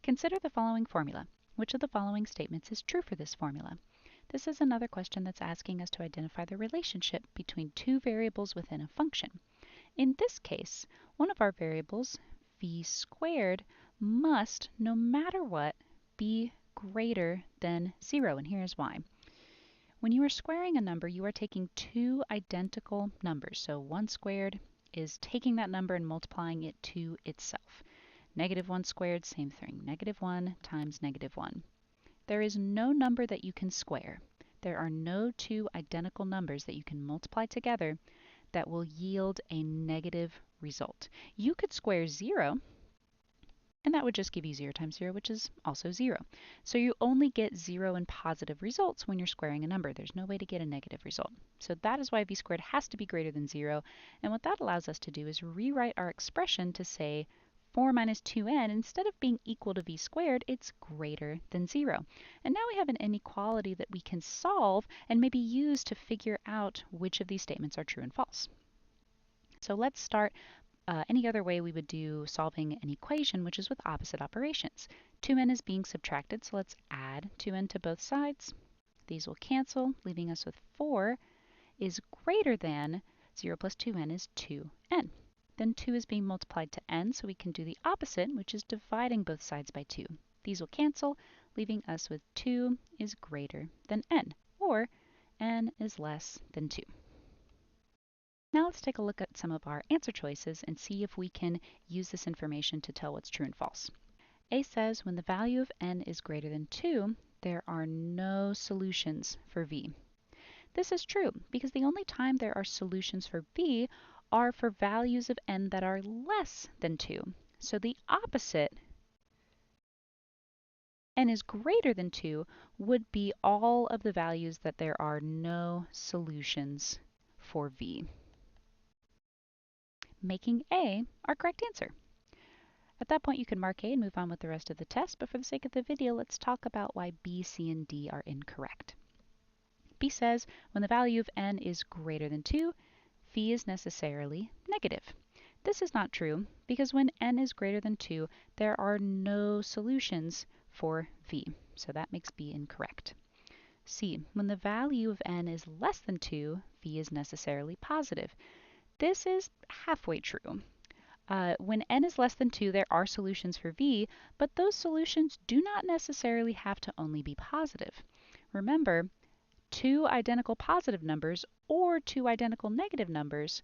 Consider the following formula. Which of the following statements is true for this formula? This is another question that's asking us to identify the relationship between two variables within a function. In this case, one of our variables, v squared, must, no matter what, be greater than 0, and here's why. When you are squaring a number, you are taking two identical numbers. So 1 squared is taking that number and multiplying it to itself. Negative 1 squared, same thing. Negative 1 times negative 1. There is no number that you can square. There are no two identical numbers that you can multiply together that will yield a negative result. You could square 0, and that would just give you 0 times 0, which is also 0. So you only get 0 and positive results when you're squaring a number. There's no way to get a negative result. So that is why v squared has to be greater than 0. And what that allows us to do is rewrite our expression to say 4 minus 2n, instead of being equal to v squared, it's greater than 0. And now we have an inequality that we can solve and maybe use to figure out which of these statements are true and false. So let's start any other way we would do solving an equation, which is with opposite operations. 2n is being subtracted, so let's add 2n to both sides. These will cancel, leaving us with 4 is greater than 0 plus 2n is 2n. Then 2 is being multiplied to n, so we can do the opposite, which is dividing both sides by 2. These will cancel, leaving us with 2 is greater than n, or n is less than 2. Now let's take a look at some of our answer choices and see if we can use this information to tell what's true and false. A says when the value of n is greater than 2, there are no solutions for v. This is true because the only time there are solutions for v are for values of n that are less than 2. So the opposite, n is greater than 2, would be all of the values that there are no solutions for v, making A our correct answer. At that point, you can mark A and move on with the rest of the test, but for the sake of the video, let's talk about why B, C, and D are incorrect. B says when the value of n is greater than 2, v is necessarily negative. This is not true because when n is greater than 2, there are no solutions for v, so that makes B incorrect. C, when the value of n is less than 2, v is necessarily positive. This is halfway true. When n is less than 2, there are solutions for v, but those solutions do not necessarily have to only be positive. Remember, two identical positive numbers or two identical negative numbers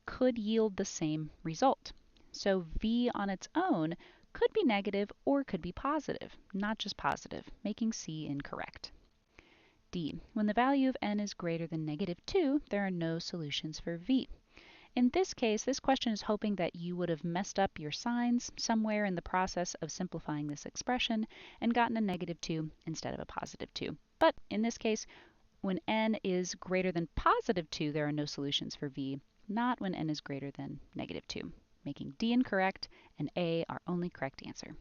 could yield the same result. So v on its own could be negative or could be positive, not just positive, making C incorrect. D, when the value of n is greater than negative 2, there are no solutions for v. In this case, this question is hoping that you would have messed up your signs somewhere in the process of simplifying this expression and gotten a negative 2 instead of a positive 2. But in this case, when n is greater than positive 2, there are no solutions for v, not when n is greater than negative 2, making D incorrect and A our only correct answer.